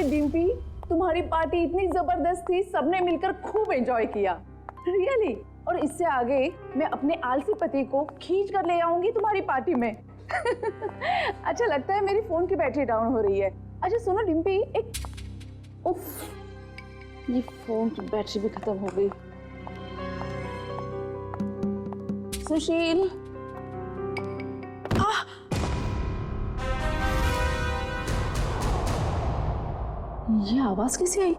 अरे डिम्पी, तुम्हारी पार्टी इतनी जबरदस्त थी, सबने मिलकर खूब एंजॉय किया, रियली। और इससे आगे मैं अपने आलसी पति को खींच कर ले आऊंगी तुम्हारी पार्टी में। अच्छा लगता है मेरी फोन की बैटरी डाउन हो रही है। अच्छा सुनो डिम्पी, एक उफ, ये फोन की बैटरी भी खत्म हो गई। सुशील, ये आवाज कैसे आई?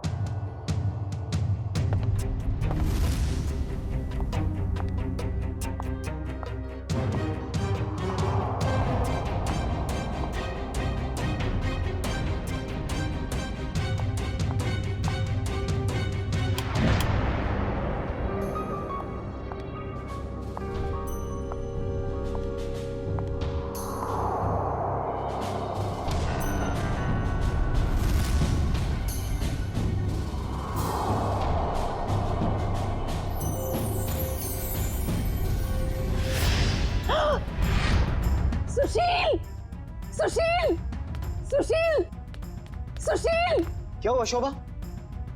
सुशील, सुशील, सुशील, सुशील! क्या हुआ शोभा?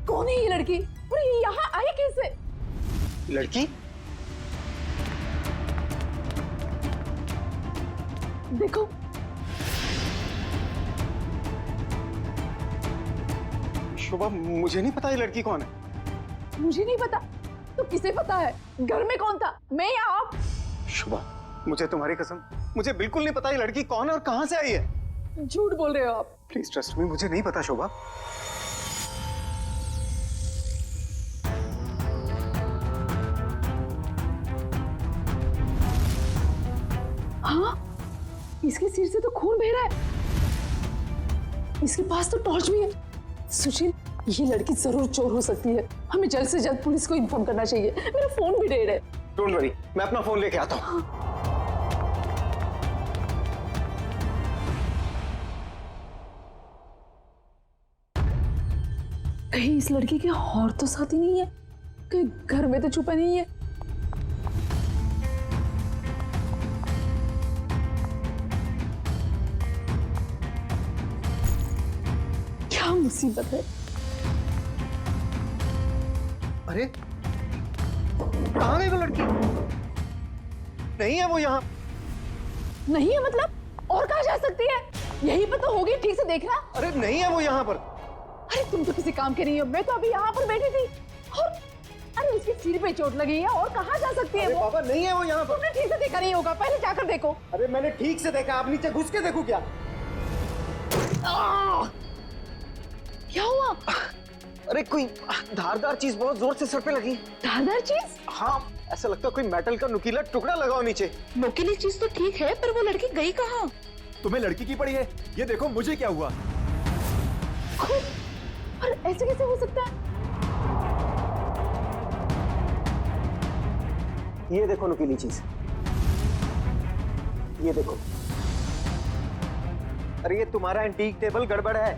कौन है ये लड़की? और ये यहाँ आई कैसे? लड़की? देखो, शोभा मुझे नहीं पता ये लड़की कौन है। मुझे नहीं पता तो किसे पता है? घर में कौन था, मैं या आप? शोभा मुझे तुम्हारी कसम, मुझे बिल्कुल नहीं पता ये लड़की कौन है और कहां से आई है। झूठ बोल रहे हो आप। प्लीज ट्रस्ट मी, मुझे नहीं पता शोभा। हाँ, इसके सिर से तो खून बह रहा है। इसके पास तो टॉर्च भी है। सुशील, ये लड़की जरूर चोर हो सकती है। हमें जल्द से जल्द पुलिस को इन्फॉर्म करना चाहिए। मेरा फोन भी डेड है। डोंट वरी, मैं अपना फोन लेके आता हूँ। कहीं इस लड़की के और तो साथी नहीं है? कहीं घर में तो छुपा नहीं है? क्या मुसीबत है? अरे कहाँ गई वो लड़की? नहीं है वो यहाँ। नहीं है मतलब? और कहाँ जा सकती है? यहीं पर तो होगी, ठीक से देखना। अरे नहीं है वो यहाँ पर। अरे तुम तो किसी काम के नहीं हो। मैं तो अभी यहाँ पर बैठी थी और अरे उसके सिर पे चोट लगी है। और कहाँ जा सकती है वो? पापा नहीं है वो यहाँ पर। तुमने ठीक से देखा नहीं होगा, पहले जाकर देखो। अरे मैंने ठीक से देखा, आप नीचे घुस के देखो क्या? क्या हुआ? अरे कोई धारदार चीज बहुत जोर से सर पे लगी। धारदार चीज? हाँ, ऐसा लगता है कोई मेटल का नुकीला टुकड़ा लगाओ नीचे। नुकीली चीज तो ठीक है, पर वो लड़की गई कहाँ? तुम्हें लड़की की पड़ी है? ये देखो मुझे क्या हुआ। और ऐसे कैसे हो सकता है? ये देखो नुकीली चीज, ये देखो। अरे ये तुम्हारा एंटीक टेबल गड़बड़ है।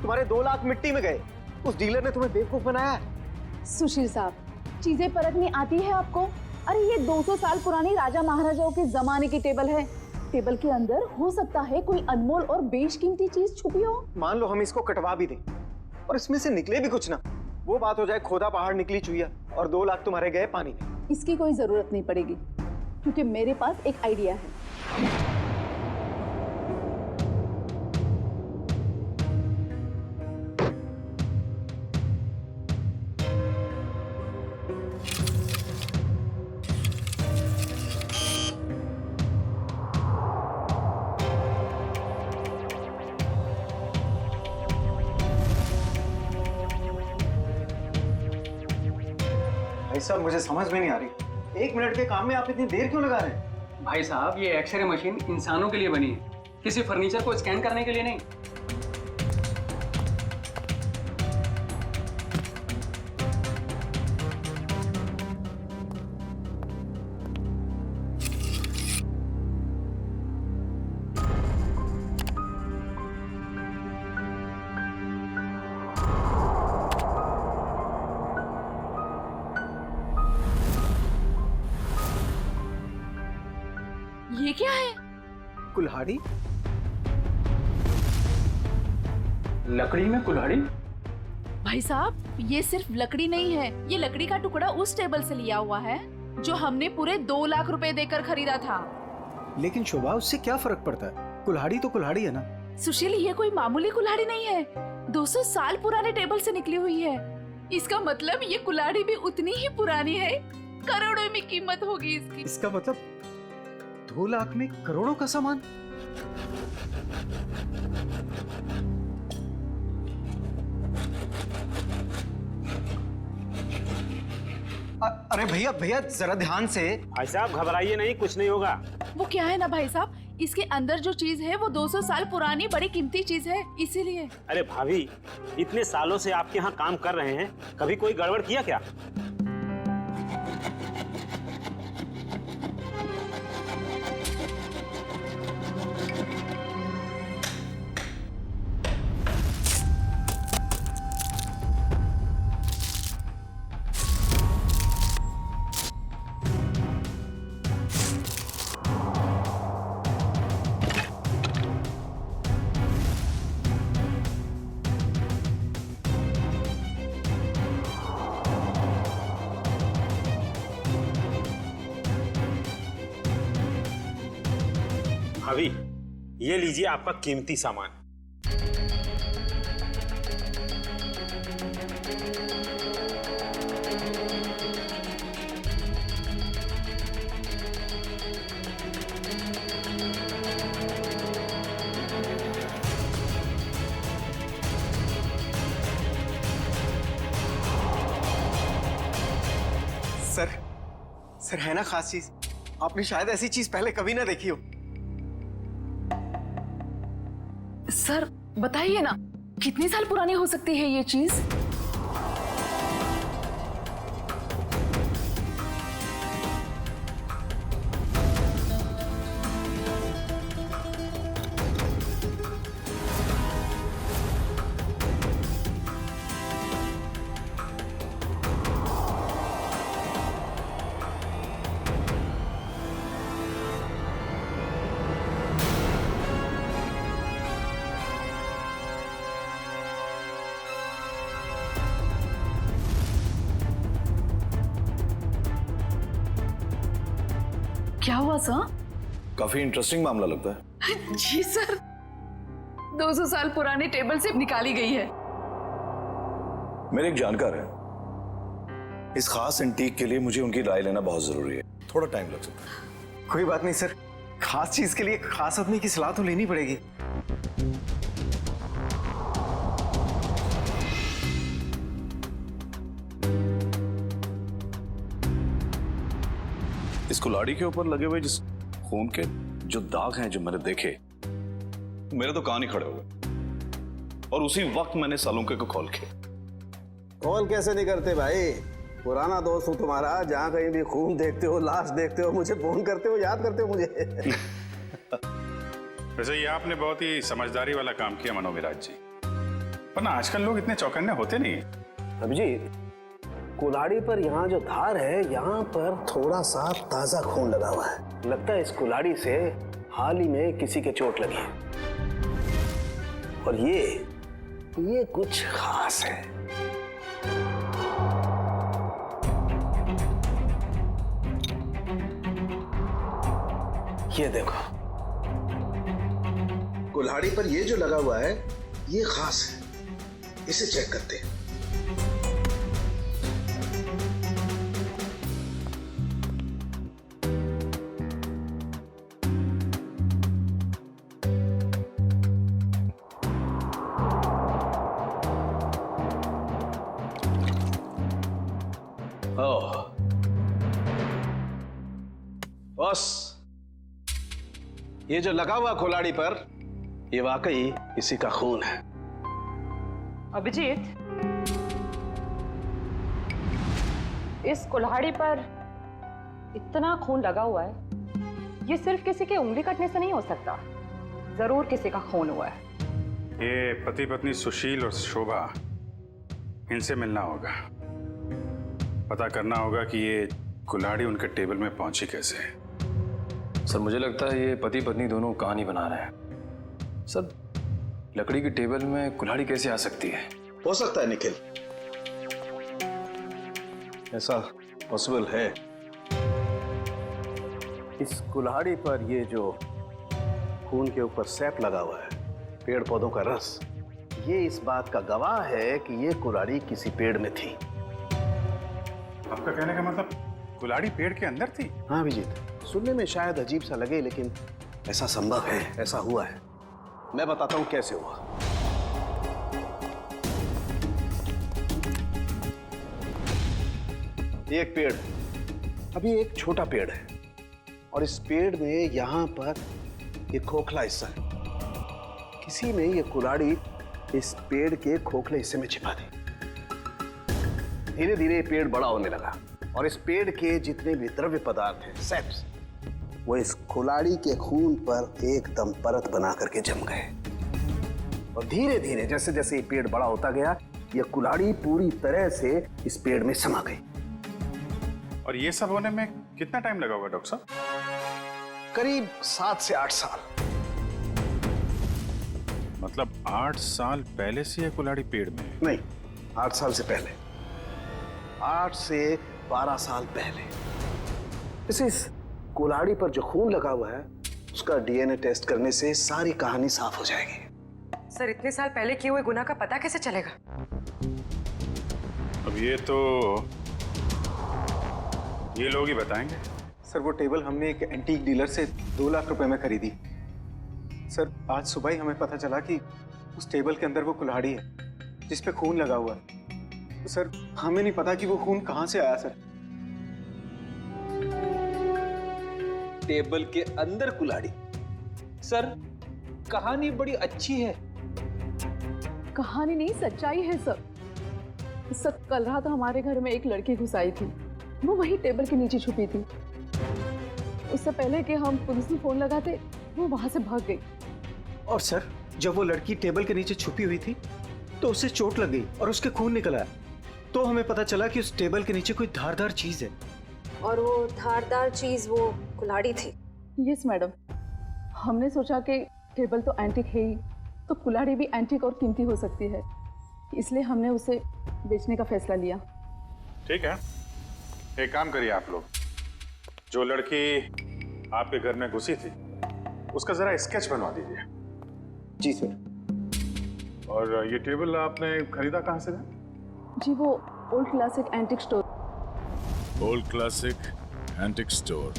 तुम्हारे 2 लाख मिट्टी में गए। उस डीलर ने तुम्हें बेवकूफ बनाया है। सुशील साहब, चीजें परखनी आती है आपको? अरे ये 200 साल पुरानी राजा महाराजाओं के जमाने की टेबल है। टेबल के अंदर हो सकता है कोई अनमोल और बेशकीमती चीज छुपी हो। मान लो हम इसको कटवा भी दें और इसमें से निकले भी कुछ ना, वो बात हो जाए खोदा पहाड़ निकली चुईया और 2 लाख तुम्हारे गए पानी में। इसकी कोई जरूरत नहीं पड़ेगी, क्योंकि मेरे पास एक आइडिया है। भाई साहब मुझे समझ में नहीं आ रही, 1 मिनट के काम में आप इतनी देर क्यों लगा रहे हैं? भाई साहब, ये एक्सरे मशीन इंसानों के लिए बनी है, किसी फर्नीचर को स्कैन करने के लिए नहीं। ये क्या है? कुल्हाड़ी? लकड़ी में कुल्हाड़ी? भाई साहब, ये सिर्फ लकड़ी नहीं है, ये लकड़ी का टुकड़ा उस टेबल से लिया हुआ है जो हमने पूरे 2 लाख रुपए देकर खरीदा था। लेकिन शोभा, उससे क्या फर्क पड़ता है? कुल्हाड़ी तो कुल्हाड़ी है ना। सुशील, ये कोई मामूली कुल्हाड़ी नहीं है, 200 साल पुराने टेबल से निकली हुई है। इसका मतलब ये कुल्हाड़ी भी उतनी ही पुरानी है, करोड़ों में कीमत होगी इसकी। इसका मतलब 2 लाख में करोड़ों का सामान। अरे भैया भैया जरा ध्यान से। भाई साहब घबराइए नहीं, कुछ नहीं होगा। वो क्या है ना भाई साहब, इसके अंदर जो चीज है वो 200 साल पुरानी बड़ी कीमती चीज है, इसीलिए। अरे भाभी, इतने सालों से आपके यहाँ काम कर रहे हैं, कभी कोई गड़बड़ किया क्या? भाभी, ये लीजिए आपका कीमती सामान। सर है ना खास चीज? आपने शायद ऐसी चीज पहले कभी ना देखी हो। सर बताइए ना, कितनी साल पुरानी हो सकती है ये चीज? क्या हुआ सर? काफी इंटरेस्टिंग मामला लगता है। जी सर, 200 साल पुराने टेबल से निकाली गई है। मेरे एक जानकार है, इस खास एंटीक के लिए मुझे उनकी राय लेना बहुत जरूरी है, थोड़ा टाइम लग सकता है। कोई बात नहीं सर, खास चीज के लिए खास आदमी की सलाह तो लेनी पड़ेगी। इस कुल्हाड़ी के ऊपर लगे हुए जिस खून के जो दाग हैं जो मैंने देखे, मेरे तो कान ही खड़े हो गए। और उसी वक्त मैंने सालुंके को कॉल किया। कॉल कैसे नहीं करते भाई, पुराना दोस्त हूँ तुम्हारा, जहाँ कहीं भी खून देखते हो, लाश देखते हो, मुझे फोन करते हो, याद करते हो मुझे। वैसे ये आपने बहुत ही समझदारी वाला काम किया मनोविराज जी, वरना आजकल लोग इतने चौकन्ने होते नहीं। अभिजीत, कुल्हाड़ी पर यहाँ जो धार है, यहाँ पर थोड़ा सा ताजा खून लगा हुआ है। लगता है इस कुल्हाड़ी से हाल ही में किसी के चोट लगी है। और ये कुछ खास है। ये देखो, कुल्हाड़ी पर ये जो लगा हुआ है ये खास है, इसे चेक करते हैं। बस, ये जो लगा हुआ कुल्हाड़ी पर, ये वाकई किसी का खून है। अभिजीत, इस कुल्हाड़ी पर इतना खून लगा हुआ है, ये सिर्फ किसी के उंगली कटने से नहीं हो सकता, जरूर किसी का खून हुआ है। ये पति पत्नी सुशील और शोभा, इनसे मिलना होगा, पता करना होगा कि ये कुल्हाड़ी उनके टेबल में पहुंची कैसे। सर मुझे लगता है ये पति पत्नी दोनों कहानी बना रहे हैं। सर लकड़ी की टेबल में कुल्हाड़ी कैसे आ सकती है? हो सकता है निखिल, ऐसा पॉसिबल है। इस कुल्हाड़ी पर ये जो खून के ऊपर सैप लगा हुआ है, पेड़ पौधों का रस, ये इस बात का गवाह है कि ये कुल्हाड़ी किसी पेड़ में थी। आपका कहने का मतलब कुल्हाड़ी पेड़ के अंदर थी? हाँ अभिजीत, सुनने में शायद अजीब सा लगे लेकिन ऐसा संभव है, ऐसा हुआ है। मैं बताता हूं कैसे हुआ। एक पेड़, अभी एक छोटा पेड़ है और इस पेड़ में यहां पर एक खोखला हिस्सा है। किसी ने ये कुल्हाड़ी इस पेड़ के खोखले हिस्से में छिपा दी। धीरे धीरे ये पेड़ बड़ा होने लगा और इस पेड़ के जितने भी द्रव्य पदार्थ हैं, सेप्स, वो इस कुल्हाड़ी के खून पर एकदम परत बना करके जम गए। और धीरे धीरे जैसे जैसे ये पेड़ बड़ा होता गया, ये कुल्हाड़ी पूरी तरह से इस पेड़ में समा गई। और ये सब होने में कितना टाइम लगा होगा डॉक्टर साहब? करीब 7 से 8 साल। मतलब 8 साल पहले से ये कुल्हाड़ी पेड़ में है? नहीं, 8 साल से पहले, 8 से 12 साल पहले। इस कुल्हाड़ी पर जो खून लगा हुआ है, उसका डीएनए टेस्ट करने से सारी कहानी साफ हो जाएगी। सर, इतने साल पहले किए हुए गुनाह का पता कैसे चलेगा? अब ये लोग ही बताएंगे। सर वो टेबल हमने एक एंटीक डीलर से 2 लाख रुपए में खरीदी। सर आज सुबह ही हमें पता चला कि उस टेबल के अंदर वो कुल्हाड़ी है जिस पे खून लगा हुआ है। तो सर हमें नहीं पता कि वो खून कहां से आया। सर टेबल के अंदर कुल्हाड़ी? सर कहानी बड़ी अच्छी है। कहानी नहीं, सच्चाई है सर। सर कल रात हमारे घर में एक लड़की घुस आई थी, वो वही टेबल के नीचे छुपी थी। उससे पहले कि हम पुलिस में फोन लगाते, वो वहां से भाग गई। और सर जब वो लड़की टेबल के नीचे छुपी हुई थी तो उसे चोट लग गई और उसके खून निकल आया। तो हमें पता चला कि उस टेबल के नीचे कोई धारदार चीज है। और वो धारदार चीज वो कुल्हाड़ी थी। यस मैडम, हमने सोचा कि टेबल तो एंटीक है ही, तो कुल्हाड़ी भी एंटीक और कीमती हो सकती है, इसलिए हमने उसे बेचने का फैसला लिया। ठीक है, एक काम करिए आप लोग, जो लड़की आपके घर में घुसी थी उसका जरा स्केच बनवा दीजिए। जी सर। और ये टेबल आपने खरीदा कहाँ से था? जी वो old classic antique store. Old classic antique store.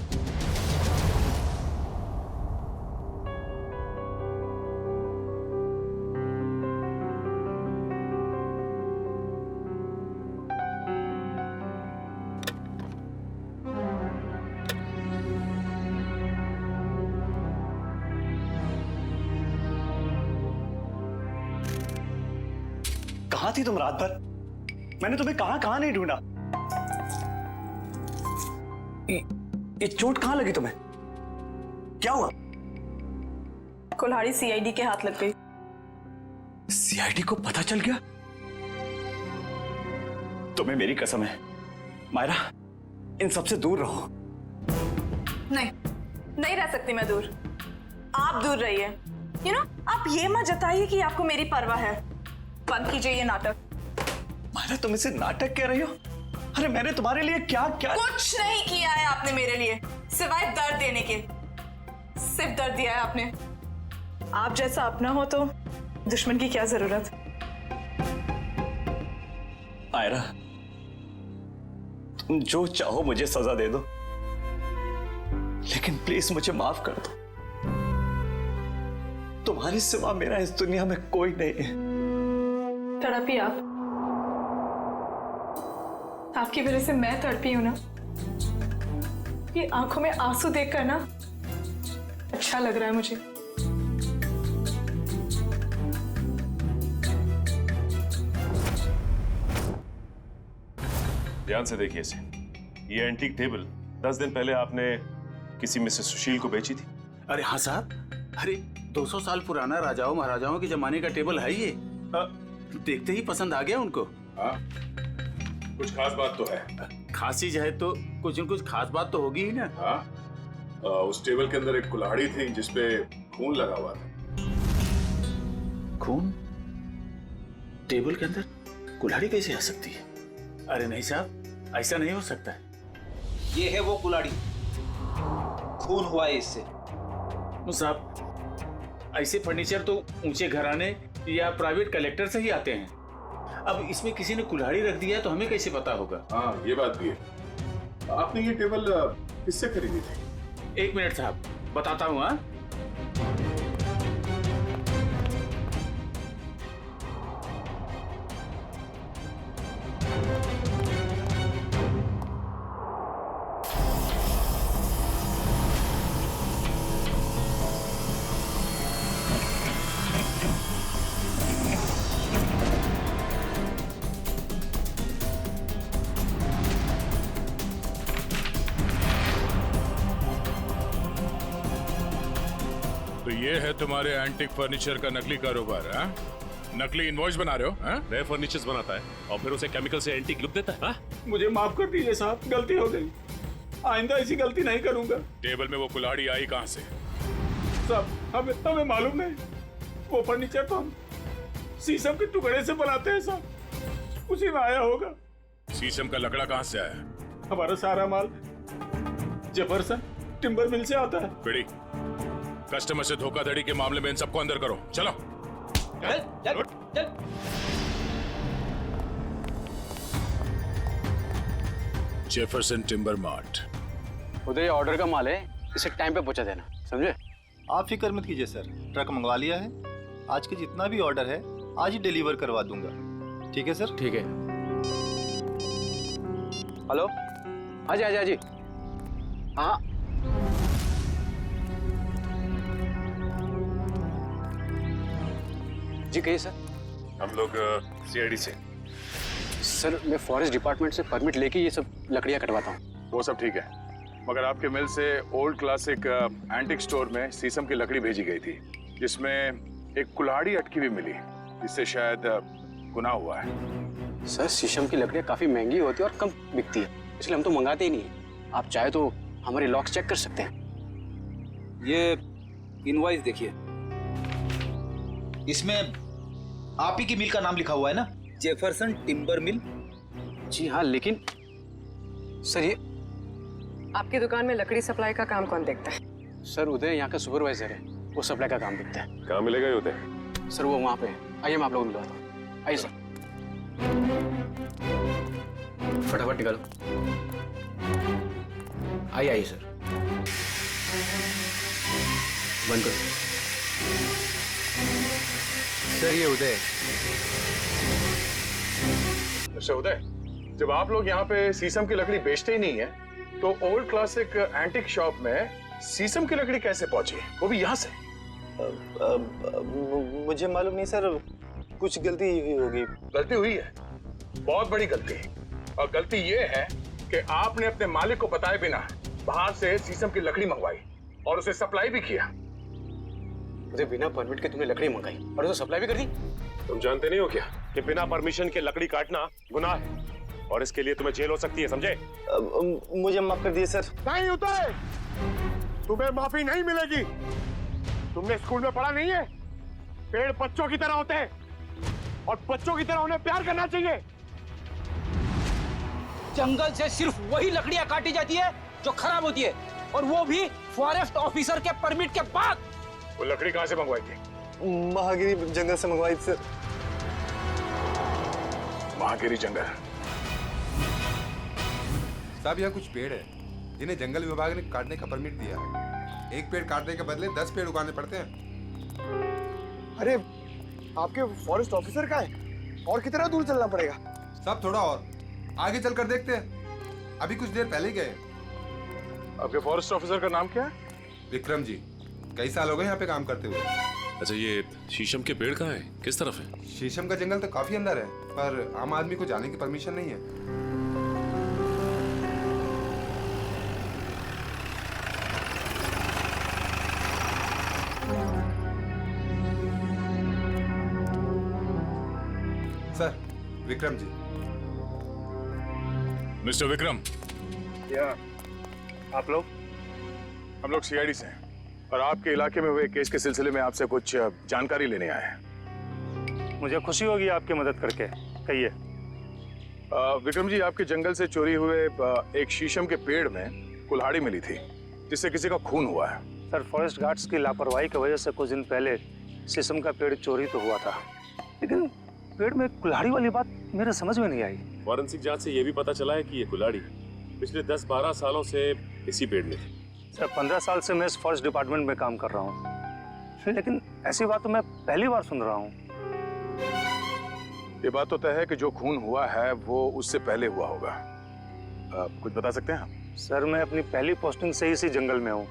कहां थी तुम रात भर? मैंने तुम्हें कहां नहीं ढूंढा। ये चोट कहां लगी तुम्हें? क्या हुआ? कुल्हाड़ी सीआईडी के हाथ लग गई। सीआईडी को पता चल गया? तुम्हें मेरी कसम है मायरा, इन सबसे दूर रहो। नहीं रह सकती मैं दूर। आप दूर रहिए। आप ये मत जताइए कि आपको मेरी परवाह है। बंद कीजिए ये नाटक। मायरा तुम इसे नाटक कह रही हो? अरे मैंने तुम्हारे लिए क्या क्या कुछ नहीं किया है आपने मेरे लिए, सिवाय दर्द देने के। सिर्फ दर्द दिया है आपने। आप जैसा अपना हो तो दुश्मन की क्या जरूरत। मायरा तुम जो चाहो मुझे सजा दे दो, लेकिन प्लीज मुझे माफ कर दो। तुम्हारे सिवा मेरा इस दुनिया में कोई नहीं है। तड़पी आप। आपकी वजह से मैं तड़पी हूं ना। ये आंखों में आंसू देखकर ना अच्छा लग रहा है मुझे। ध्यान से देखिए इसे। ये एंटीक टेबल 10 दिन पहले आपने किसी मिसेस सुशील को बेची थी। अरे हाँ साहब, अरे 200 साल पुराना राजाओं महाराजाओं के जमाने का टेबल है ये। देखते ही पसंद आ गया उनको। हाँ, कुछ खास बात तो है। खास चीज है तो कुछ न कुछ खास बात तो होगी ही ना। हाँ, उस टेबल के अंदर एक कुल्हाड़ी थी जिसपे खून लगा हुआ था। खून? टेबल के अंदर कुल्हाड़ी कैसे आ सकती है? अरे नहीं साहब, ऐसा नहीं हो सकता है। ये है वो कुल्हाड़ी, खून हुआ है इससे। साहब, ऐसे फर्नीचर तो ऊंचे घराने या प्राइवेट कलेक्टर से ही आते हैं। अब इसमें किसी ने कुल्हाड़ी रख दिया तो हमें कैसे पता होगा? हाँ, ये बात भी है। आपने ये टेबल किससे खरीदी थी? एक मिनट साहब, बताता हूँ। हाँ, तो ये है तुम्हारे एंटीक फर्नीचर का नकली कारोबार, हाँ? नकली इनवॉइस बना रहे हो, हाँ? नए फर्नीचर्स बनाता है और फिर उसे केमिकल से एंटीक लुक देता है, हाँ? मुझे माफ कर दीजिए साहब, गलती हो गई। आइंदा ऐसी गलती नहीं करूंगा। टेबल में वो कुल्हाड़ी आई कहाँ से? साहब, हमें मालूम नहीं। वो फर्नीचर तो हम शीशम के टुकड़े से बनाते हैं साहब, उसी में आया होगा। शीशम का लकड़ा कहाँ से आया? हमारा सारा माल जेफरसन टिम्बर मिल से आता है। बिड़ी, कस्टमर से धोखाधड़ी के मामले में इन सबको अंदर करो। चलो चल। Jefferson timber mart. उधर ऑर्डर का माल है, इसे टाइम पे पहुंचा देना, समझे? आप फिक्र मत कीजिए सर, ट्रक मंगवा लिया है। आज के जितना भी ऑर्डर है आज ही डिलीवर करवा दूंगा। ठीक है सर? ठीक है। हेलो, हाँ जी। हाँ, जी कहिए सर। हम लोग सीआईडी से। सर, मैं फॉरेस्ट डिपार्टमेंट से परमिट लेके ये सब लकड़ियाँ कटवाता हूँ। वो सब ठीक है, मगर आपके मिल से ओल्ड क्लासिक एंटिक स्टोर में शीशम की लकड़ी भेजी गई थी, जिसमें एक कुल्हाड़ी अटकी हुई मिली, जिससे शायद गुनाह हुआ है। सर, शीशम की लकड़ियाँ काफी महंगी होती है और कम बिकती है, इसलिए हम तो मंगाते ही नहीं है। आप चाहे तो हमारे लॉक्स चेक कर सकते हैं। ये इनवॉइस देखिए, इसमें आप ही की मिल का नाम लिखा हुआ है ना, जेफरसन टिम्बर मिल। जी हाँ, लेकिन सर ये आपकी दुकान में लकड़ी सप्लाई का काम कौन देखता है? सर, उदय यहाँ का सुपरवाइजर है, वो सप्लाई का काम देखता है। कहाँ मिलेगा ये उदय? सर, वो वहाँ पे है। आइए, मैं आप लोगों को मिलवाता हूँ। आइए सर, फटाफट निकालो। आइए सर, बंद करो। सर, ये उदय। अच्छा उदय, जब आप लोग यहाँ पे शीशम की लकड़ी बेचते ही नहीं है, तो ओल्ड क्लासिक एंटिक शॉप में शीशम की लकड़ी कैसे पहुंची, वो भी यहाँ से? मुझे मालूम नहीं सर, कुछ गलती हुई होगी। गलती हुई है, बहुत बड़ी गलती। और गलती ये है कि आपने अपने मालिक को बताए बिना बाहर से शीशम की लकड़ी मंगवाई और उसे सप्लाई भी किया। मुझे बिना परमिट के तुमने लकड़ी मंगाई और उसे सप्लाई भी कर दी। तुम जानते नहीं हो क्या कि बिना परमिशन के लकड़ी काटना गुनाह है और इसके लिए तुम्हें जेल हो सकती है, समझे? मुझे माफ कर दिए सर। नहीं उदय, तुम्हें माफी नहीं मिलेगी। तुमने स्कूल में पढ़ा नहीं है, पेड़ बच्चों की तरह होते हैं और बच्चों की तरह उन्हें प्यार करना चाहिए। जंगल से सिर्फ वही लकड़ियां काटी जाती है जो खराब होती है, और वो भी फॉरेस्ट ऑफिसर के परमिट के बाद। वो लकड़ी कहाँ से मंगवाई थी? महागिरी जंगल से मंगवाई थी सर। महागिरी जंगल? साहब, यहाँ कुछ पेड़ है जिन्हें जंगल विभाग ने काटने का परमिट दिया है। एक पेड़ काटने के बदले 10 पेड़ उगाने पड़ते हैं। अरे, आपके फॉरेस्ट ऑफिसर का है और कितना दूर चलना पड़ेगा? साहब, थोड़ा और आगे चलकर देखते हैं, अभी कुछ देर पहले ही गए। आपके फॉरेस्ट ऑफिसर का नाम क्या है? विक्रम जी, कई साल हो गए यहाँ पे काम करते हुए। अच्छा, ये शीशम के पेड़ कहाँ है, किस तरफ है? शीशम का जंगल तो काफी अंदर है, पर आम आदमी को जाने की परमिशन नहीं है। सर, विक्रम जी। मिस्टर विक्रम। क्या आप लोग? हम लोग सीआईडी से हैं और आपके इलाके में हुए केस के सिलसिले में आपसे कुछ जानकारी लेने आए हैं। मुझे खुशी होगी आपकी मदद करके। कहिए। विक्रम जी, आपके जंगल से चोरी हुए एक शीशम के पेड़ में कुल्हाड़ी मिली थी जिससे किसी का खून हुआ है। सर, फॉरेस्ट गार्ड्स की लापरवाही की वजह से कुछ दिन पहले शीशम का पेड़ चोरी तो हुआ था, लेकिन पेड़ में कुल्हाड़ी वाली बात मेरे समझ में नहीं आई। फॉरेंसिक जांच से ये भी पता चला है कि ये कुल्हाड़ी पिछले 10-12 सालों से इसी पेड़ में थी। सर, 15 साल से मैं इस फॉरेस्ट डिपार्टमेंट में काम कर रहा हूँ, लेकिन ऐसी बात तो मैं पहली बार सुन रहा हूँ। ये बात तो तय है कि जो खून हुआ है वो उससे पहले हुआ होगा। कुछ बता सकते हैं आप? सर, मैं अपनी पहली पोस्टिंग से ही इसी जंगल में हूँ,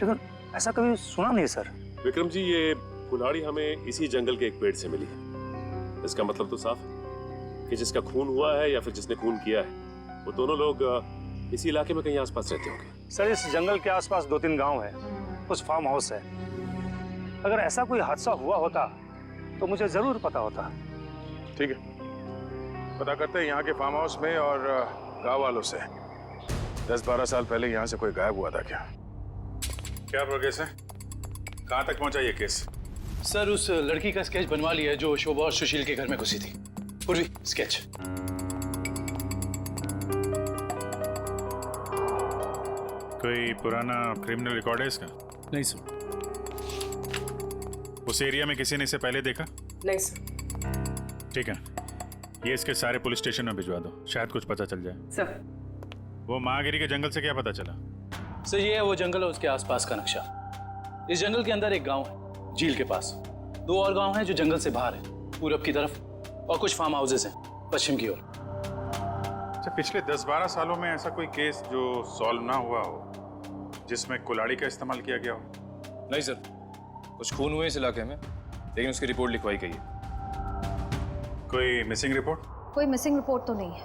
लेकिन ऐसा कभी सुना नहीं सर। विक्रम जी, ये कुल्हाड़ी हमें इसी जंगल के एक पेड़ से मिली है। इसका मतलब तो साफ है कि जिसका खून हुआ है या फिर जिसने खून किया है वो दोनों लोग इसी इलाके में कहीं आसपास रहते होंगे। सर, इस जंगल के आसपास 2-3 गांव है, कुछ फार्म हाउस है। अगर ऐसा कोई हादसा हुआ होता तो मुझे जरूर पता होता। ठीक है, पता करते हैं यहाँ के फार्म हाउस में और गांव वालों से। 10-12 साल पहले यहाँ से कोई गायब हुआ था क्या? क्या प्रोग्रेस है? कहाँ तक पहुँचा ये केस? सर, उस लड़की का स्केच बनवा लिया है जो शोभा और सुशील के घर में घुसी थी। पूर्वी, स्केच। कोई पुराना क्रिमिनल रिकॉर्ड है इसका? नहीं सर। उस एरिया में किसी ने इसे पहले देखा? नहीं सर। ठीक है, ये इसके सारे पुलिस स्टेशन में भिजवा दो, शायद कुछ पता चल जाए। सर। वो महागिरी के जंगल से क्या पता चला? सर, ये है वो जंगल और उसके आसपास का नक्शा। इस जंगल के अंदर एक गांव है झील के पास, 2 और गांव हैं जो जंगल से बाहर है, पूरब की तरफ, और कुछ फार्म हाउसेस हैं पश्चिम की ओर। अच्छा, पिछले 10-12 सालों में ऐसा कोई केस जो सॉल्व ना हुआ हो जिसमें कुल्हाड़ी का इस्तेमाल किया गया हो? नहीं सर, कुछ खून हुए इस इलाके में, लेकिन उसकी रिपोर्ट लिखवाई गई है। कोई मिसिंग रिपोर्ट? कोई मिसिंग रिपोर्ट तो नहीं है,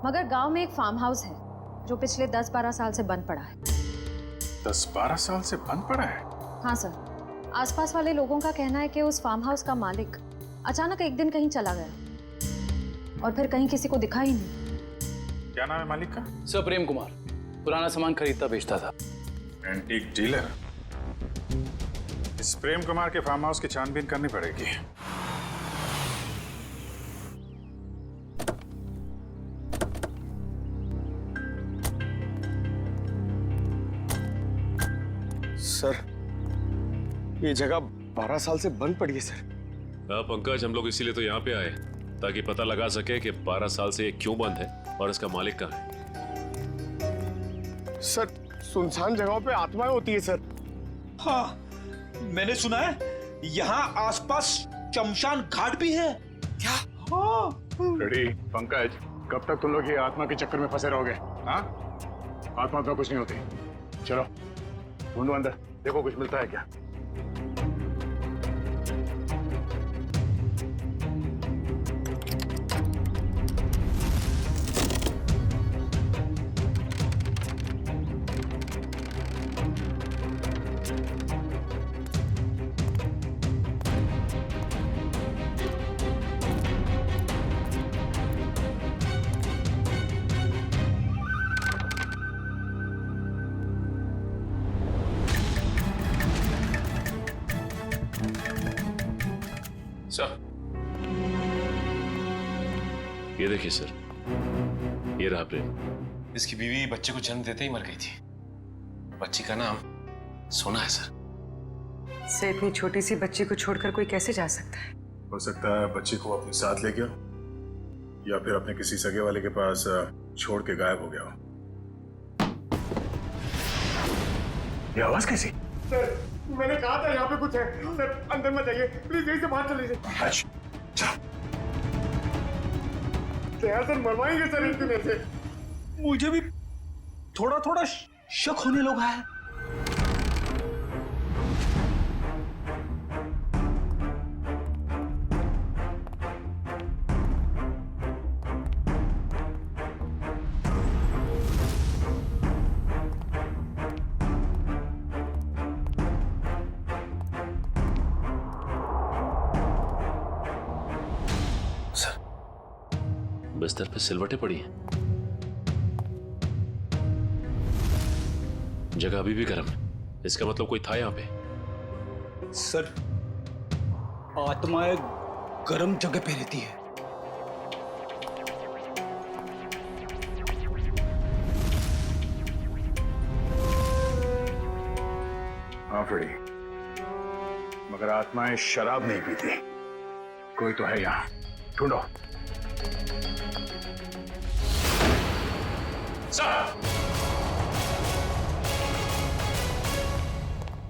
मगर गांव में एक फार्म हाउस है जो पिछले 10-12 साल से बंद पड़ा है। 10-12 साल से बंद पड़ा है? हाँ सर, आसपास वाले लोगों का कहना है कि उस फार्म हाउस का मालिक अचानक एक दिन कहीं चला गया और फिर कहीं किसी को दिखा ही नहीं। क्या नाम है मालिक का? सर, प्रेम कुमार। पुराना सामान खरीदता बेचता था। Antique dealer? इस प्रेम कुमार के फार्म हाउस की छानबीन करनी पड़ेगी। सर, ये जगह 12 साल से बंद पड़ी है सर। हाँ पंकज, हम लोग इसीलिए तो यहाँ पे आए ताकि पता लगा सके कि 12 साल से ये क्यों बंद है और इसका मालिक कहाँ है। सर, सुनसान जगहों पे आत्माएं होती है सर। हाँ, मैंने सुना है यहाँ आसपास शमशान घाट भी है। क्या? हाँ। रेडी पंकज, कब तक तुम लोग ये आत्मा के चक्कर में फंसे रहोगे? हाँ, आत्मा तो कुछ नहीं होती। चलो ढूंढो अंदर, देखो कुछ मिलता है क्या। सर, ये देखिए सर, ये रहा प्रेम। इसकी बीवी बच्चे को जन्म देते ही मर गई थी। बच्ची का नाम सोना है सर। से इतनी छोटी सी बच्ची को छोड़कर कोई कैसे जा सकता है? हो सकता है बच्ची को अपने साथ ले गया या फिर अपने किसी सगे वाले के पास छोड़ के गायब हो गया हो। ये आवाज कैसी? सर, मैंने कहा था यहाँ पे कुछ है। सर, अंदर मत जाइए प्लीज, यहीं से बाहर चले जाइए। सर, मरवाएंगे सर इनकी वजह से। मुझे भी थोड़ा थोड़ा शक होने लगा है। बिस्तर पे सिलवटें पड़ी हैं। जगह अभी भी गर्म है, इसका मतलब कोई था यहाँ पे। सर, आत्माएं गर्म जगह पे रहती है। हाँ फ्रेडी, मगर आत्माएं शराब नहीं पीती। कोई तो है यहाँ, ढूंढो।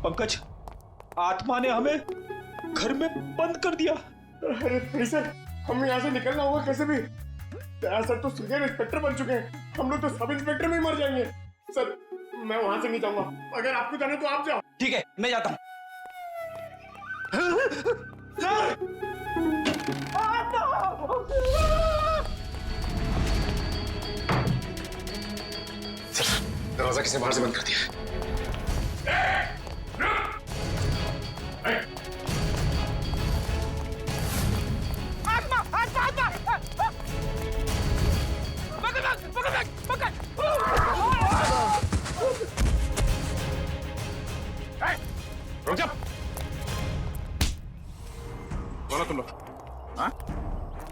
पंकज, आत्मा ने हमें घर में बंद कर दिया। अरे फ्रेडी सर, हमें यहाँ से निकलना होगा कैसे भी। दया सर तो सीनियर इंस्पेक्टर बन चुके हैं, हम लोग तो सब इंस्पेक्टर में ही मर जाएंगे। सर मैं वहां से नहीं जाऊंगा, अगर आपको जाना तो आप जाओ। ठीक है, मैं जाता हूँ। दरवाजा किसने बाहर से बंद कर दिया? रुक जा। बोलो तुम लोग, हाँ?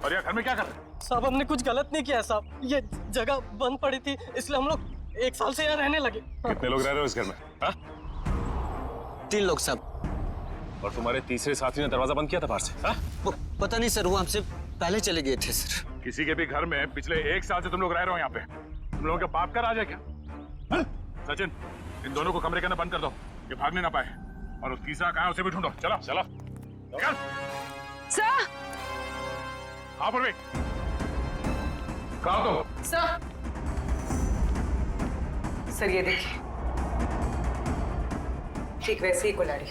और यहाँ घर में क्या कर रहे हो? साहब हमने कुछ गलत नहीं किया साहब, ये जगह बंद पड़ी थी इसलिए हम लोग 1 साल से यहाँ रहने लगे। कितने लोग रह रहे हो इस घर में? हाँ? 3 लोग साहब। और तुम्हारे तीसरे साथी ने दरवाजा बंद किया था बाहर से? हाँ? पता नहीं सर, वो हमसे पहले चले गए थे सर। किसी के भी घर में पिछले 1 साल से तुम लोग रह रहे हो यहाँ पे? तुम लोगों के बाप का राज है क्या? हाँ? सचिन, इन दोनों को कमरे के अंदर बंद कर दो, ये भागने ना पाए। और तीसरा कहाँ है उसे भी ढूंढो। चलो चलो निकल। सर। हाँ पर कहाँ तो? सर ये देखिए, ठीक वैसे ही कुल्हाड़ी।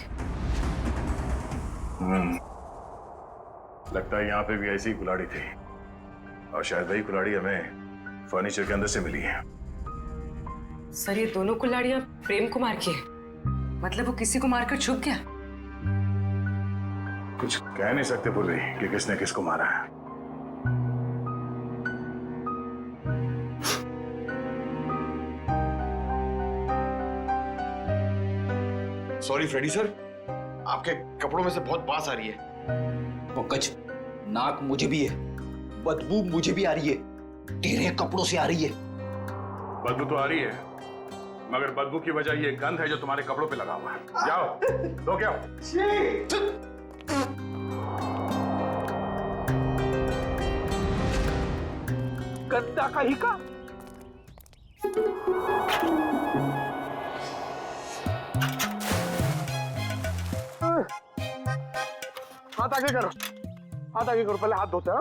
लगता है यहाँ पे भी ऐसी ही कुल्हाड़ी थी, और शायद वही कुल्हाड़ी हमें फर्नीचर के अंदर से मिली है। सर ये दोनों कुल्हाड़ियां प्रेम कुमार की है, मतलब वो किसी को मारकर छुप गया। कुछ कह नहीं सकते पूर्वी कि किसने किसको मारा है। सॉरी फ्रेडी सर, आपके कपड़ों में से बहुत बास आ रही है। पंकज, नाक मुझे भी है, बदबू मुझे भी आ रही है, तेरे कपड़ों से आ रही है। बदबू तो आ रही है, मगर बदबू की वजह ये गंध है जो तुम्हारे कपड़ों पे लगा हुआ है। जाओ धो के आओ। गद्दा का ही का। हाथ आगे करो, हाथ आगे करो, पहले हाथ धोते हैं।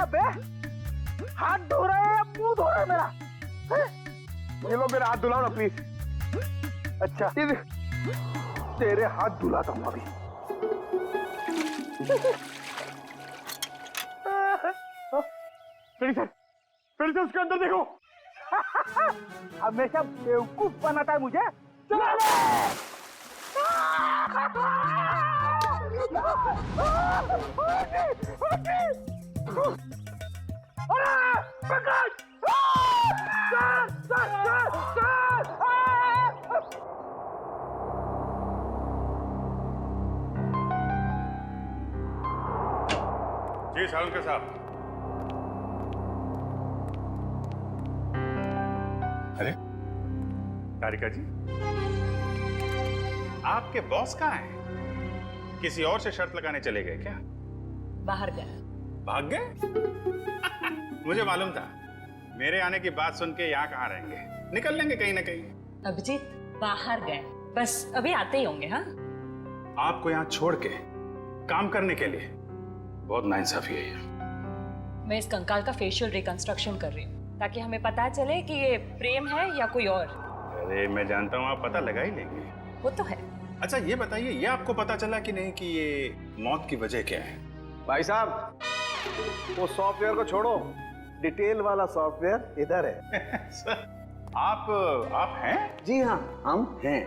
अबे हाथ धो रहे हैं, मुंह धो रहे हैं मेरा। ये लो मेरा हाथ धुलाओ ना प्लीज। अच्छा तेरे हाथ धुलाता हूँ अभी। फिर से उसके अंदर देखो। हमेशा बेवकूफ बनाता है मुझे। चलो जी सालुंके साहब। अरे तारिका जी, आपके बॉस कहाँ हैं? किसी और से शर्त लगाने चले गए क्या? बाहर गए। भाग गए? मुझे मालूम था, मेरे आने की बात सुन के यहाँ कहाँ रहेंगे, निकल लेंगे कहीं ना कहीं। अभिजीत बाहर गए, बस अभी आते ही होंगे। हाँ आपको यहाँ छोड़ के काम करने के लिए बहुत नाइंसाफी है ये। मैं इस कंकाल का फेशियल रिकंस्ट्रक्शन कर रही हूँ ताकि हमें पता चले कि ये प्रेम है या कोई और। अरे मैं जानता हूँ आप पता लगा ही लेंगे। वो तो है। अच्छा ये बताइए, ये आपको पता चला कि नहीं कि ये मौत की वजह क्या है? भाई साहब वो सॉफ्टवेयर को छोड़ो, डिटेल वाला सॉफ्टवेयर इधर है। सर आप हैं? जी हाँ हम हैं।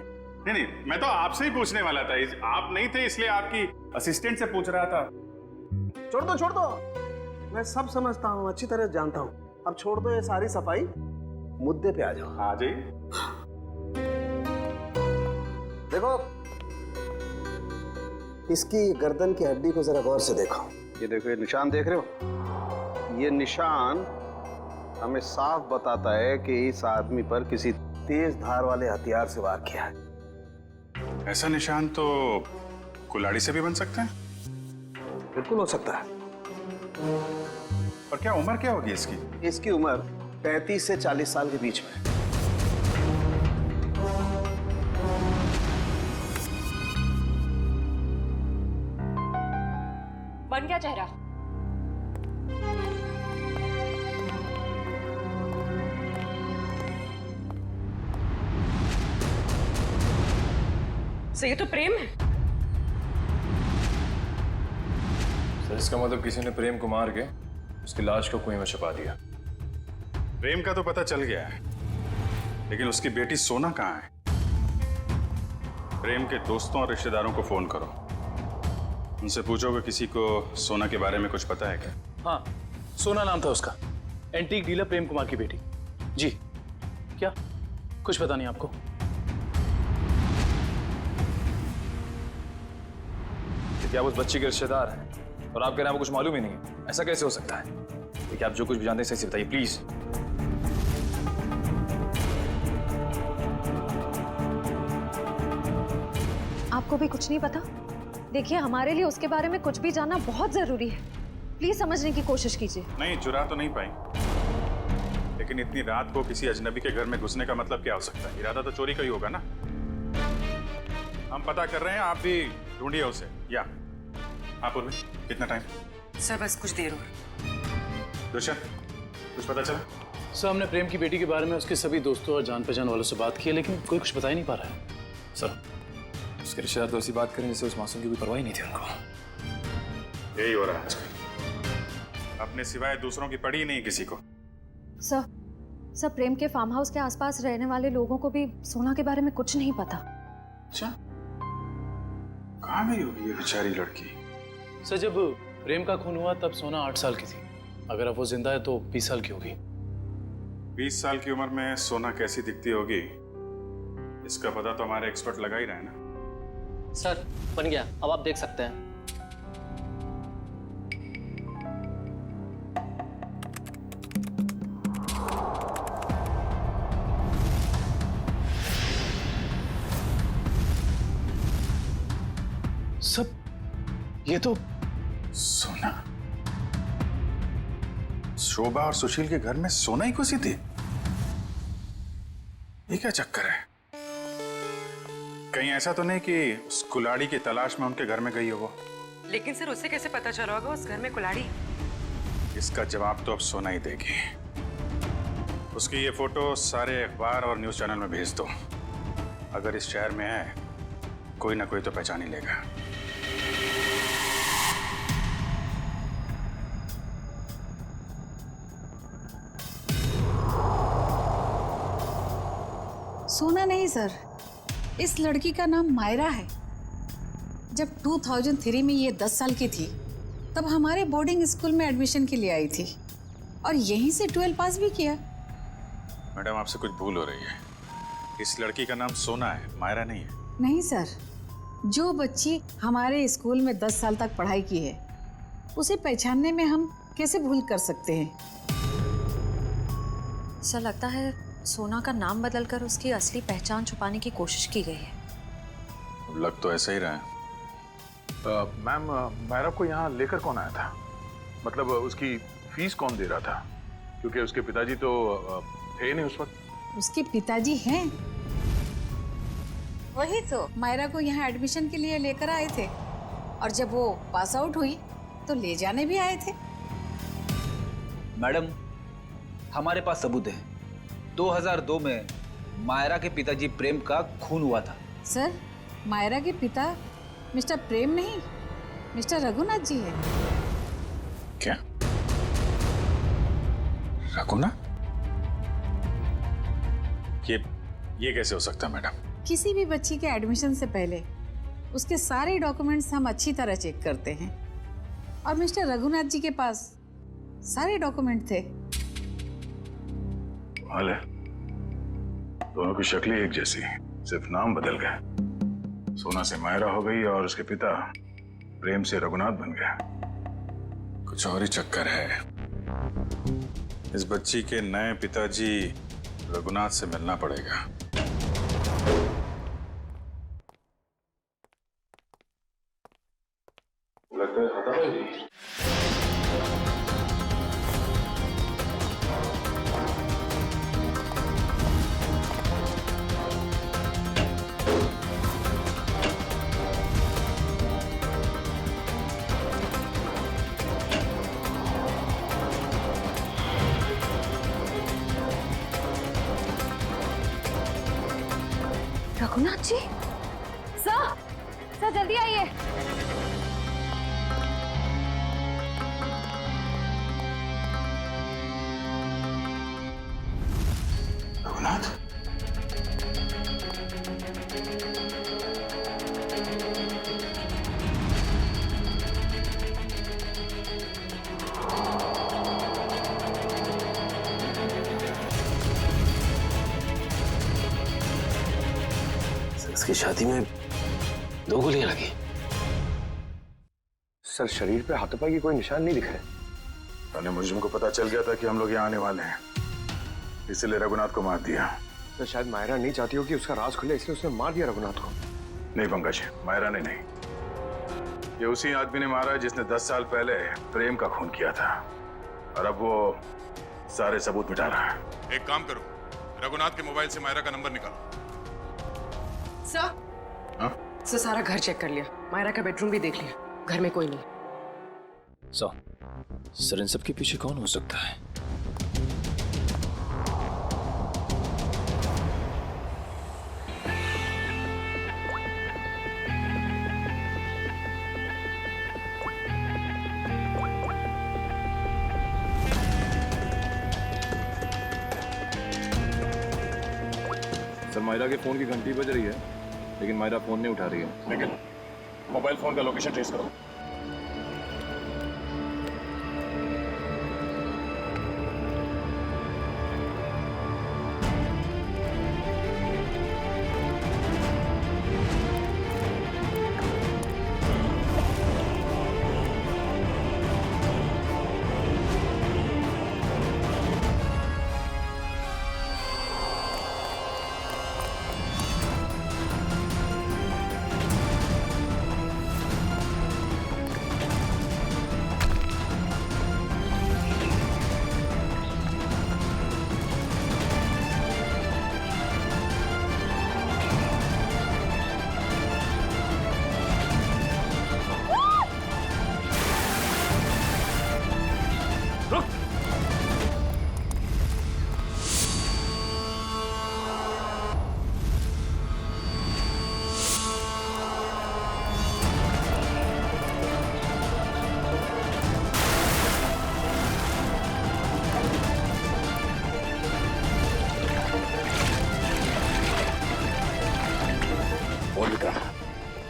नहीं, मैं तो आपसे ही पूछने वाला था। आप नहीं थे इसलिए आपकी असिस्टेंट से पूछ रहा था। छोड़ दो, मैं सब समझता हूँ, अच्छी तरह जानता हूँ। अब छोड़ दो ये सारी सफाई, मुद्दे पे आ जाओ। हाँ जी। देखो इसकी गर्दन की हड्डी को जरा गौर से देखो। ये देखो, ये निशान देख रहे हो? ये निशान हमें साफ बताता है कि इस आदमी पर किसी तेज धार वाले हथियार से वार किया है। ऐसा निशान तो कुल्हाड़ी से भी बन सकता है। बिल्कुल हो सकता है। और क्या उम्र क्या होगी इसकी? इसकी उम्र 35 से 40 साल के बीच में। बन गया चेहरा। सर ये तो प्रेम है। सर इसका मतलब किसी ने प्रेम को मार के उसकी लाश को कुएं में छुपा दिया। प्रेम का तो पता चल गया है, लेकिन उसकी बेटी सोना कहाँ है? प्रेम के दोस्तों और रिश्तेदारों को फोन करो, उनसे पूछो कि किसी को सोना के बारे में कुछ पता है क्या? हाँ, सोना नाम था उसका, एंटीक डीलर प्रेम कुमार की बेटी। जी, क्या कुछ पता नहीं आपको? क्या आप उस बच्ची के रिश्तेदार हैं और आप कह रहे हैं आपको कुछ मालूम ही नहीं है? ऐसा कैसे हो सकता है? देखिए, आप जो कुछ भी जानते हैं सही से बताइए प्लीज। आपको भी कुछ नहीं पता? देखिए, हमारे लिए उसके बारे में कुछ भी जानना बहुत जरूरी है। प्लीज समझने की कोशिश कीजिए। नहीं, चुरा तो नहीं पाई, लेकिन इतनी रात को किसी अजनबी के घर में घुसने का मतलब क्या हो सकता है? इरादा तो चोरी का ही होगा ना। हम पता कर रहे हैं, आप भी ढूंढिए उसे। या आप कितना टाइम? सर बस कुछ देर और। दुष्यंत, कुछ पता चला? सर हमने प्रेम की बेटी के बारे में उसके सभी दोस्तों और जान पहचान वालों से बात की है, लेकिन कोई कुछ बता ही नहीं पा रहा है। सर उसके रिश्तेदार तो ऐसी बात करें जैसे उस मासूम की कोई परवाह ही नहीं थी उनको। यही हो रहा है आजकल, अपने सिवाय दूसरों की पड़ी ही नहीं किसी को। सर प्रेम के फार्म हाउस के आसपास रहने वाले लोगों को भी सोना के बारे में कुछ नहीं पता। अच्छा, कहाँ गई होगी ये बेचारी लड़की? सर जब प्रेम का खून हुआ तब सोना 8 साल की थी। अगर अब वो जिंदा है तो 20 साल की होगी। 20 साल की उम्र में सोना कैसी दिखती होगी, इसका पता तो हमारे एक्सपर्ट लगा ही रहे हैं ना। सर बन गया, अब आप देख सकते हैं। सब ये तो सोना, शोभा और सुशील के घर में सोना ही घुसी थी। ये क्या चक्कर है? कहीं ऐसा तो नहीं कि उस कुल्हाड़ी की तलाश में उनके घर में गई हो वो? लेकिन सर उसे कैसे पता चला होगा उस घर में कुल्हाड़ी? इसका जवाब तो अब सोना ही देगी। उसकी ये फोटो सारे अखबार और न्यूज चैनल में भेज दो। अगर इस शहर में है कोई ना कोई तो पहचान ही लेगा। सोना नहीं सर, इस लड़की का नाम मायरा है। जब 2003 में ये 10 साल की थी तब हमारे बोर्डिंग स्कूल में एडमिशन के लिए आई थी और यहीं से 12 पास भी किया। मैडम आपसे कुछ भूल हो रही है। इस लड़की का नाम सोना है, मायरा नहीं है। नहीं सर, जो बच्ची हमारे स्कूल में 10 साल तक पढ़ाई की है उसे पहचानने में हम कैसे भूल कर सकते हैं? सर लगता है सोना का नाम बदलकर उसकी असली पहचान छुपाने की कोशिश की गई है। लग तो ऐसा ही रहा है। मैम, मायरा को यहाँ लेकर कौन आया था? मतलब उसकी फीस कौन दे रहा था? क्योंकि उसके पिताजी तो थे नहीं उस वक्त। उसके पिताजी हैं, वही तो मायरा को यहाँ एडमिशन के लिए लेकर आए थे और जब वो पास आउट हुई तो ले जाने भी आए थे। मैडम हमारे पास सबूत है। 2002 में मायरा के पिताजी प्रेम का खून हुआ था। सर मायरा के पिता मिस्टर प्रेम नहीं, मिस्टर रघुनाथ जी है। क्या? रघुनाथ? ये कैसे हो सकता है मैडम? किसी भी बच्ची के एडमिशन से पहले उसके सारे डॉक्यूमेंट्स हम अच्छी तरह चेक करते हैं और मिस्टर रघुनाथ जी के पास सारे डॉक्यूमेंट थे। हाल है, दोनों की शक्लें एक जैसी, सिर्फ नाम बदल गए। सोना से मायरा हो गई और उसके पिता प्रेम से रघुनाथ बन गया। कुछ और ही चक्कर है। इस बच्ची के नए पिताजी रघुनाथ से मिलना पड़ेगा। लगता है खत्म है जी। रघुनाथ जी, सर जल्दी आइए। रघुनाथ, इसकी छाती में 2 गोलियां लगी। सर, शरीर पे हाथों की कोई निशान नहीं दिख रहे। मुझे को पता चल गया था कि हम लोग यहाँ आने वाले हैं, इसलिए रघुनाथ को मार दिया। तो शायद मायरा नहीं चाहती हो कि उसका राज खुले, इसलिए उसने मार दिया रघुनाथ को। नहीं पंकज, मायरा ने नहीं, ये उसी आदमी ने मारा जिसने 10 साल पहले प्रेम का खून किया था, और अब वो सारे सबूत मिटा रहा है। एक काम करो, रघुनाथ के मोबाइल से मायरा का नंबर निकालो। सर, सारा घर चेक कर लिया, मायरा का बेडरूम भी देख लिया, घर में कोई नहीं। सर, इन सब के पीछे कौन हो सकता है? सर, मायरा के फोन की घंटी बज रही है, लेकिन मायरा फोन नहीं उठा रही है। लेकिन मोबाइल फोन का लोकेशन ट्रेस करो।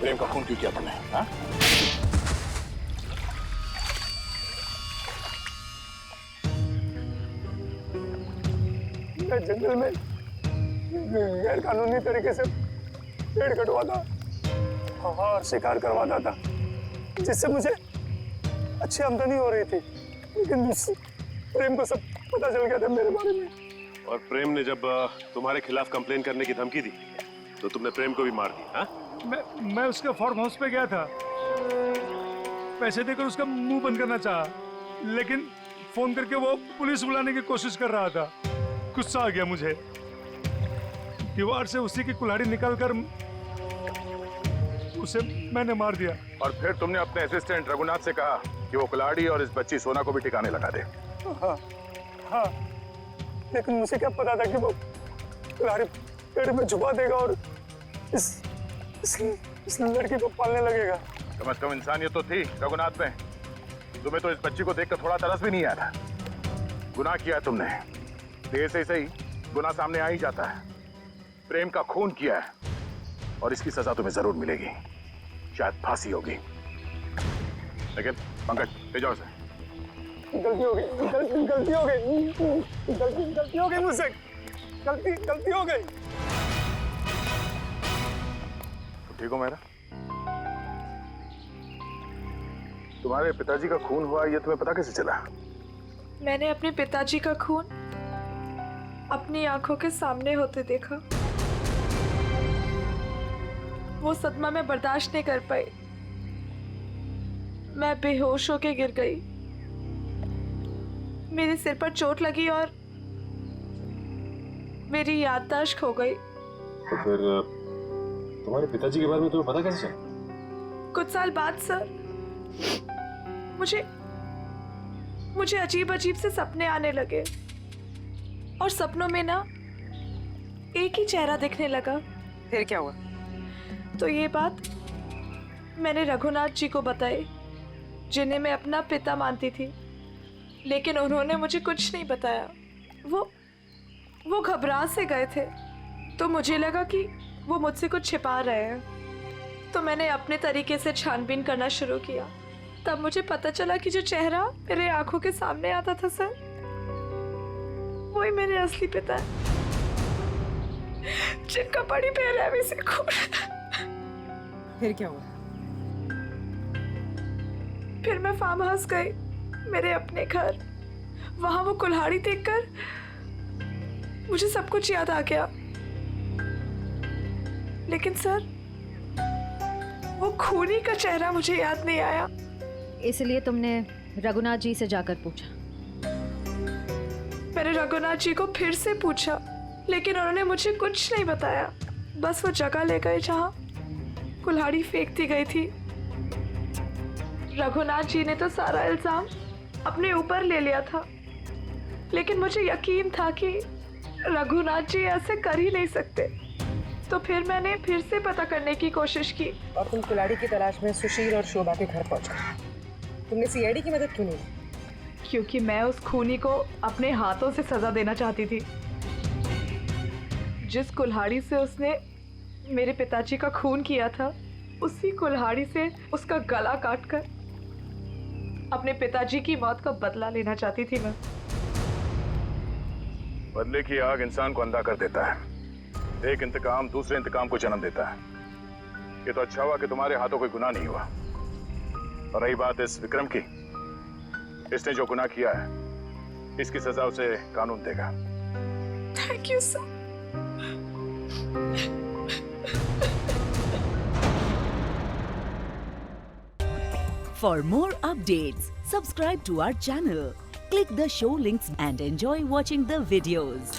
प्रेम का खून क्यों किया तुमने? हाँ? मैं जंगल में गैर कानूनी तरीके से पेड़ कटवाता और शिकार करवाता था, जिससे मुझे अच्छी आमदनी हो रही थी। लेकिन प्रेम को सब पता चल गया था मेरे बारे में। और प्रेम ने जब तुम्हारे खिलाफ कंप्लेन करने की धमकी दी तो तुमने प्रेम को भी मार दी। हाँ? मैं उसके फार्म हाउस पे गया था, पैसे देकर उसका मुंह बंद करना चाहा, लेकिन फोन करके वो पुलिस बुलाने की कोशिश कर रहा था। गुस्सा आ गया मुझे, दीवार से उसी की कुल्हाड़ी निकालकर उसे मैंने मार दिया। और फिर तुमने अपने असिस्टेंट रघुनाथ से कहा कि वो कुल्हाड़ी और इस बच्ची सोना को भी ठिकाने लगा दे। हाँ, लेकिन मुझे क्या पता था कि वो कुल्हाड़ी पेड़ में छुपा देगा और इस लड़की को पालने लगेगा। कम से कम इंसानियत तो थी रघुनाथ में। तुम्हें तो इस बच्ची को देखकर थोड़ा तरस भी नहीं आया था। गुनाह किया है तुमने, देर से सही गुनाह सामने आ ही जाता है। प्रेम का खून किया है और इसकी सजा तुम्हें जरूर मिलेगी, शायद फांसी होगी। लेकिन पंकज, ले जाओ उसे। गलती हो गई, गलती हो गई, गलती हो गई मुझसे, गलती हो गई। ठीक हो मेरा? तुम्हारे पिताजी का खून हुआ ये तुम्हें पता कैसे चला? मैंने अपने पिताजी का खून अपनी आंखों के सामने होते देखा। वो सदमा में बर्दाश्त नहीं कर पाई, मैं बेहोश होके गिर गई। मेरे सिर पर चोट लगी और मेरी याददाश्त खो गई। तो फिर तुम्हारे पिताजी के बारे में तुम्हें पता कैसे चला? कुछ साल बाद सर, मुझे अजीब अजीब से सपने आने लगे और सपनों में ना एक ही चेहरा दिखने लगा। फिर क्या हुआ? तो ये बात मैंने रघुनाथ जी को बताई, जिन्हें मैं अपना पिता मानती थी, लेकिन उन्होंने मुझे कुछ नहीं बताया। वो घबरा से गए थे, तो मुझे लगा कि वो मुझसे कुछ छिपा रहे हैं। तो मैंने अपने तरीके से छानबीन करना शुरू किया। तब मुझे पता चला कि जो चेहरा मेरे आंखों के सामने आता था सर, वही मेरे असली पिता है, जिनका बड़ी बेरहमी से खून। फिर क्या हुआ? फिर मैं फार्म हाउस गई, मेरे अपने घर। वहां वो कुल्हाड़ी देखकर मुझे सब कुछ याद आ गया। लेकिन सर, वो खूनी का चेहरा मुझे याद नहीं आया। इसलिए तुमने रघुनाथ जी से जाकर पूछा? मैंने रघुनाथ जी को फिर से पूछा, लेकिन उन्होंने मुझे कुछ नहीं बताया। बस वो जगह ले गए जहां कुल्हाड़ी फेंक दी गई थी। रघुनाथ जी ने तो सारा इल्जाम अपने ऊपर ले लिया था, लेकिन मुझे यकीन था कि रघुनाथ जी ऐसे कर ही नहीं सकते। तो फिर मैंने फिर से पता करने की कोशिश की। और तुम कुल्हाड़ी की तलाश में सुशील और शोभा के घर पहुंचे। तुमने सीआईडी की मदद क्यों नहीं ली? क्योंकि मैं उस खूनी को अपने हाथों से सजा देना चाहती थी। जिस कुल्हाड़ी से उसने मेरे पिताजी का खून किया था, उसी कुल्हाड़ी से उसका गला काटकर अपने पिताजी की मौत का बदला लेना चाहती थी मैं। बदले की आग इंसान को अंधा कर देता है। एक इंतकाम दूसरे इंतकाम को जन्म देता है। ये तो अच्छा हुआ कि तुम्हारे हाथों कोई गुनाह नहीं हुआ। और रही बात इस विक्रम की, इसने जो गुनाह किया है, इसकी सजा उसे कानून देगा। Thank you sir. For more updates, subscribe to our channel, click the show links and enjoy watching the videos.